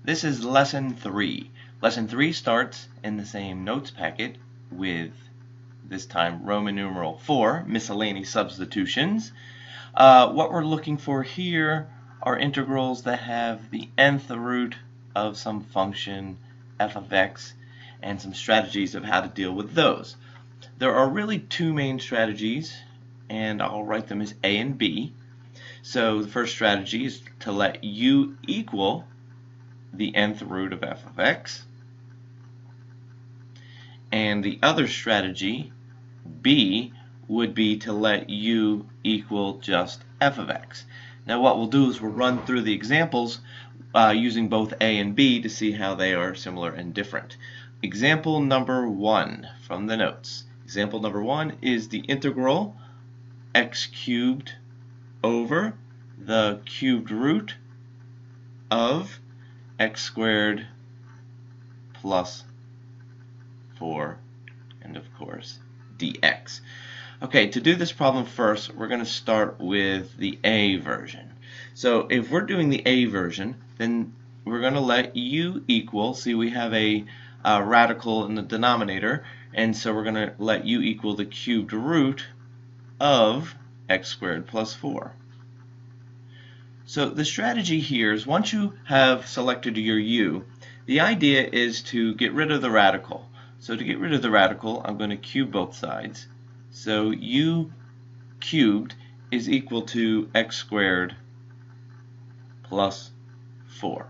This is Lesson 3. Lesson 3 starts in the same notes packet with, this time, Roman numeral 4, miscellaneous substitutions. What we're looking for here are integrals that have the nth root of some function, f of x, and some strategies of how to deal with those. There are really two main strategies, and I'll write them as A and B. So the first strategy is to let u equal the nth root of f of x, and the other strategy, B, would be to let u equal just f of x. Now what we'll do is we'll run through the examples using both A and B to see how they are similar and different. Example number 1 from the notes. Example number 1 is the integral x cubed over the cubed root of x squared plus 4, and of course dx. Okay, to do this problem first, we're going to start with the A version. So if we're doing the A version, then we're going to let u equal, see we have a radical in the denominator, and so we're going to let u equal the cubed root of x squared plus 4. So the strategy here is once you have selected your u, the idea is to get rid of the radical. So to get rid of the radical, I'm going to cube both sides. So u cubed is equal to x squared plus 4.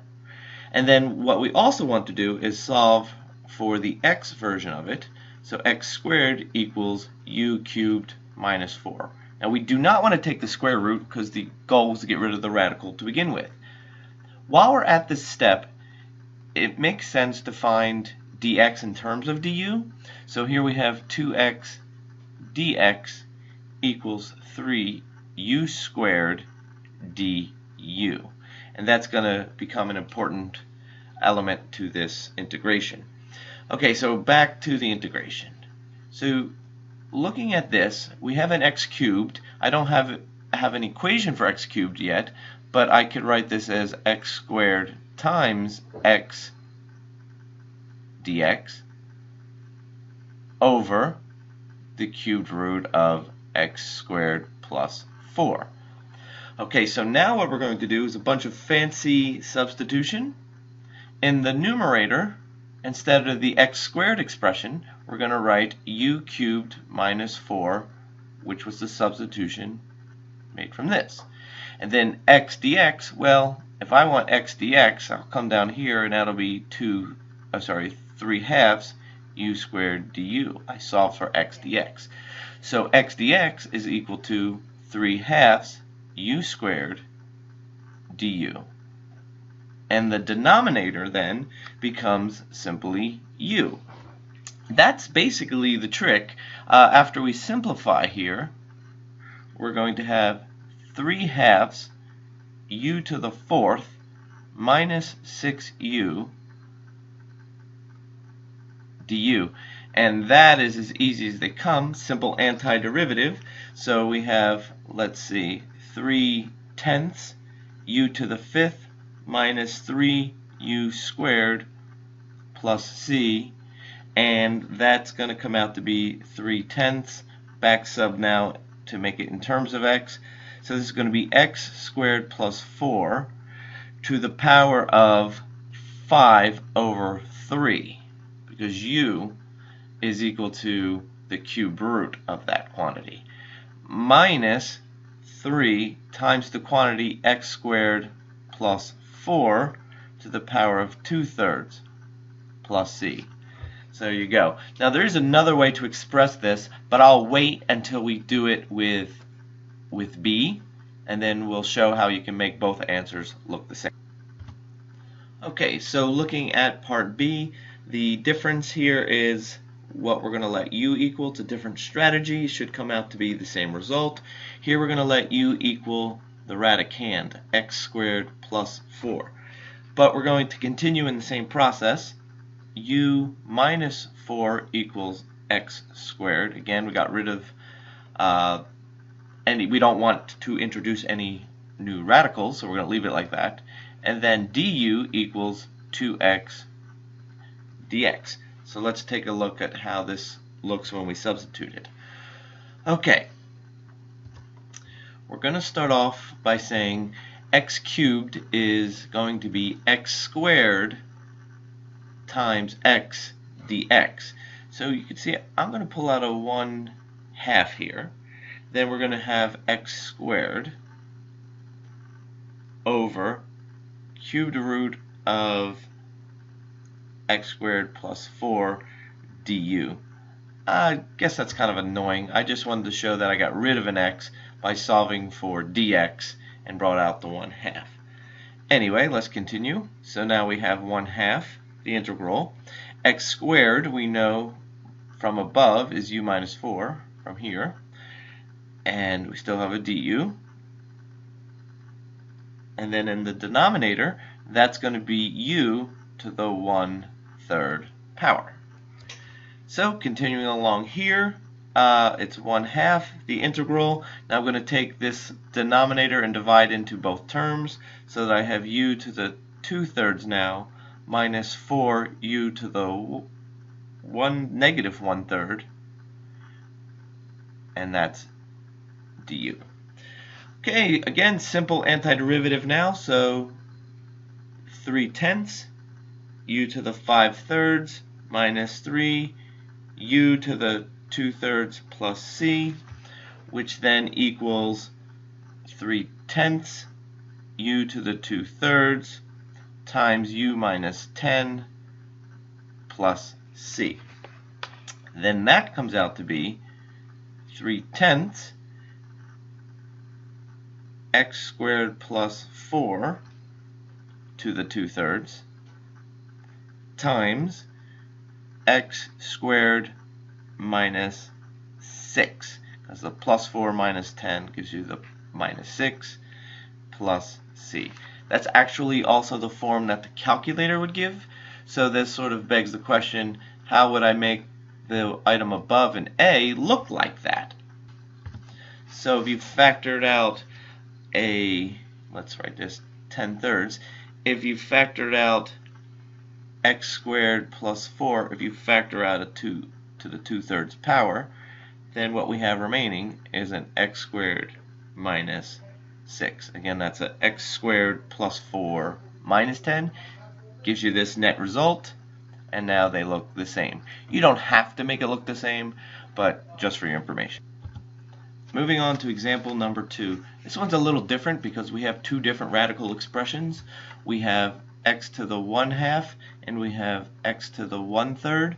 And then what we also want to do is solve for the x version of it. So x squared equals u cubed minus 4. Now we do not want to take the square root because the goal was to get rid of the radical to begin with. While we're at this step, it makes sense to find dx in terms of du. So here we have 2x dx equals 3u squared du. And that's going to become an important element to this integration. Okay, so back to the integration. So looking at this, we have an x cubed. I don't have an equation for x cubed yet, but I could write this as x squared times x dx over the cubed root of x squared plus 4. Okay, so now what we're going to do is a bunch of fancy substitution. In the numerator, instead of the x squared expression, we're going to write u cubed minus 4, which was the substitution made from this. And then x dx, well, if I want x dx, I'll come down here and that'll be 3 halves u squared du. I solve for x dx. So x dx is equal to 3 halves u squared du. And the denominator then becomes simply u. That's basically the trick. After we simplify here, we're going to have 3 halves u to the 4th minus 6u du. And that is as easy as they come, simple antiderivative. So we have, let's see, 3/10 u to the 5th minus 3u squared plus c, and that's going to come out to be 3/10. Back sub now to make it in terms of x. So this is going to be x squared plus 4 to the power of 5 over 3, because u is equal to the cube root of that quantity, minus 3 times the quantity x squared plus 4 to the power of 2/3 plus c. So there you go. Now there is another way to express this, but I'll wait until we do it with B, and then we'll show how you can make both answers look the same. Okay, so looking at part B, the difference here is what we're going to let u equal to different strategies should come out to be the same result. Here we're going to let u equal the radicand, x squared plus 4. But we're going to continue in the same process. U minus 4 equals x squared. Again, we got rid of we don't want to introduce any new radicals, so we're going to leave it like that. And then du equals 2x dx. So let's take a look at how this looks when we substitute it. Okay, we're going to start off by saying x cubed is going to be x squared times x dx. So you can see I'm going to pull out a 1/2 here. Then we're going to have x squared over cubed root of x squared plus 4 du. I guess that's kind of annoying. I just wanted to show that I got rid of an x by solving for dx and brought out the 1/2. Anyway, let's continue. So now we have 1/2, the integral. X squared, we know from above, is u minus 4 from here. And we still have a du. And then in the denominator, that's going to be u to the 1/3 power. So continuing along here, it's 1/2, the integral. Now I'm going to take this denominator and divide into both terms so that I have u to the 2/3 now minus 4u to the negative 1/3, and that's du. Okay, again, simple antiderivative now, so 3/10 u to the 5/3 minus 3 u to the 2/3 plus c, which then equals 3/10 u to the 2/3 times u minus 10 plus c. Then that comes out to be 3/10 x squared plus 4 to the 2/3 times x squared minus 6, because the plus 4 minus 10 gives you the minus 6 plus c. That's actually also the form that the calculator would give, so this sort of begs the question, how would I make the item above in A look like that? So if you factored out let's write this 10/3, if you factored out x squared plus 4, if you factor out a 2 to the 2/3 power, then what we have remaining is an x squared minus 6. Again, that's a x squared plus 4 minus 10, gives you this net result, and now they look the same. You don't have to make it look the same, but just for your information. Moving on to example number 2. This one's a little different because we have two different radical expressions. We have x to the 1/2 and we have x to the 1/3.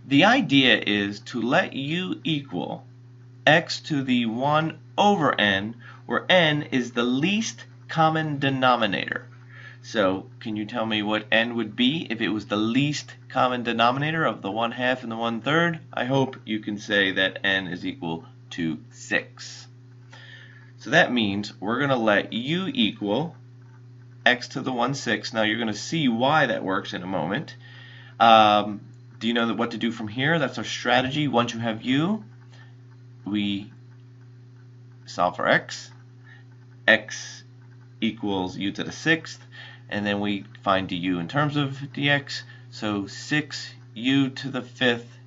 The idea is to let u equal x to the 1 over n, where n is the least common denominator. So can you tell me what n would be if it was the least common denominator of the 1/2 and the 1/3? I hope you can say that n is equal to 6. So that means we're going to let u equal x to the 1/6. Now you're going to see why that works in a moment. Do you know what to do from here? That's our strategy. Once you have u, we solve for x. X equals u to the 6th, and then we find du in terms of dx. So 6u to the 5th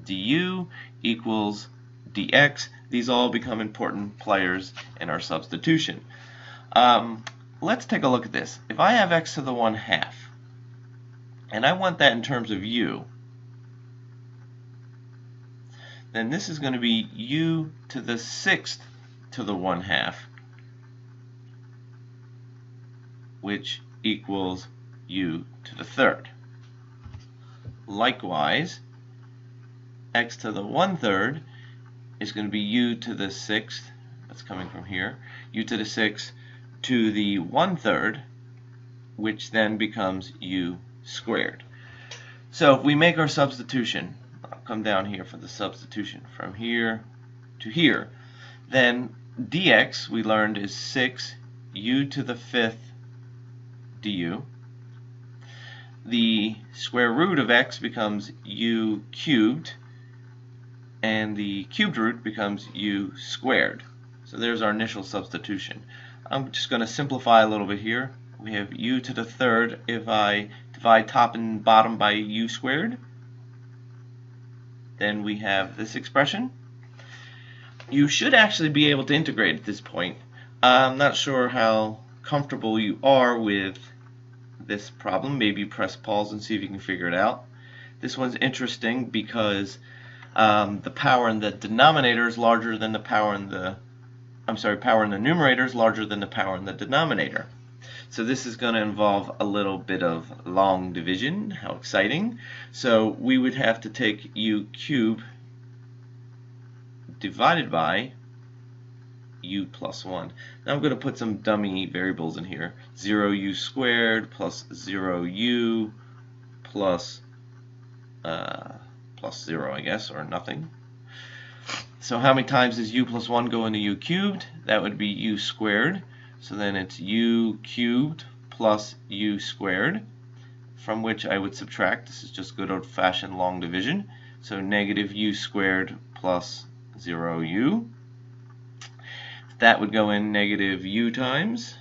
du equals dx. These all become important players in our substitution. Let's take a look at this. If I have x to the 1/2, and I want that in terms of u, then this is going to be u to the 6th to the 1/2, which equals u to the 3rd. Likewise, x to the 1/3 is going to be u to the 6th, that's coming from here, u to the 6th to the 1/3, which then becomes u squared. So if we make our substitution, I'll come down here for the substitution from here to here, then dx we learned is 6u to the 5th du. The square root of x becomes u cubed, and the cubed root becomes u squared. So there's our initial substitution. I'm just going to simplify a little bit here. we have u to the third if I divide top and bottom by u squared. Then we have this expression. You should actually be able to integrate at this point. I'm not sure how comfortable you are with this problem. Maybe press pause and see if you can figure it out. This one's interesting because the power in the denominator is larger than the power in the power in the numerator is larger than the power in the denominator. So this is going to involve a little bit of long division. How exciting. So we would have to take u cubed divided by u plus 1. Now I'm going to put some dummy variables in here. 0u squared plus 0u plus 0, I guess, or nothing. So how many times does u plus 1 go into u cubed? That would be u squared. So then it's u cubed plus u squared, from which I would subtract. This is just good old-fashioned long division. So negative u squared plus 0u. That would go in negative u times.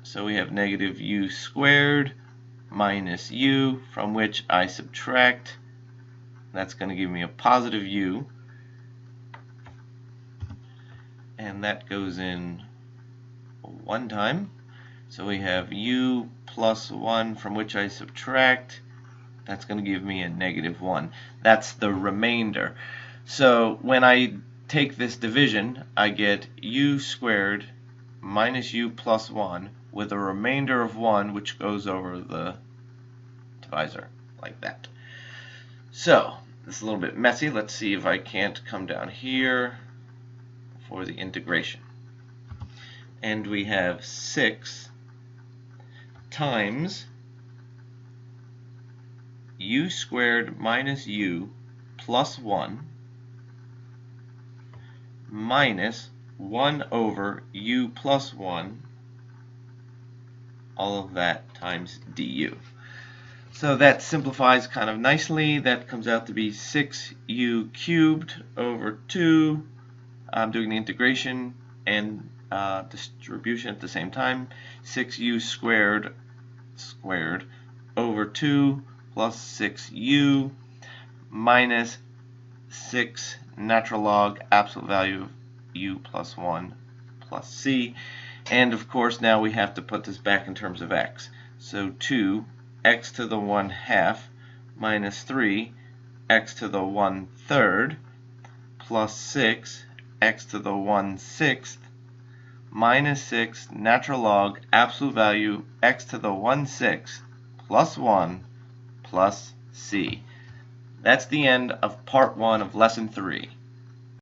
So we have negative u squared minus u, from which I subtract. That's going to give me a positive u. And that goes in one time. So we have u plus 1, from which I subtract. That's going to give me a negative 1. That's the remainder. So when I take this division, I get u squared minus u plus 1 with a remainder of 1, which goes over the divisor like that. So this is a little bit messy. Let's see if I can't come down here for the integration. And we have 6 times u squared minus u plus 1 minus 1 over u plus 1, all of that times du. So that simplifies kind of nicely. That comes out to be 6u cubed over 2. I'm doing the integration and distribution at the same time. 6u squared over 2 plus 6u minus 6 natural log absolute value of u plus 1 plus c. And of course now we have to put this back in terms of x. So 2 x to the 1/2 minus 3 x to the 1/3 plus 6 x to the 1/6 minus 6 natural log absolute value x to the 1/6 plus 1 plus c. That's the end of part 1 of lesson 3.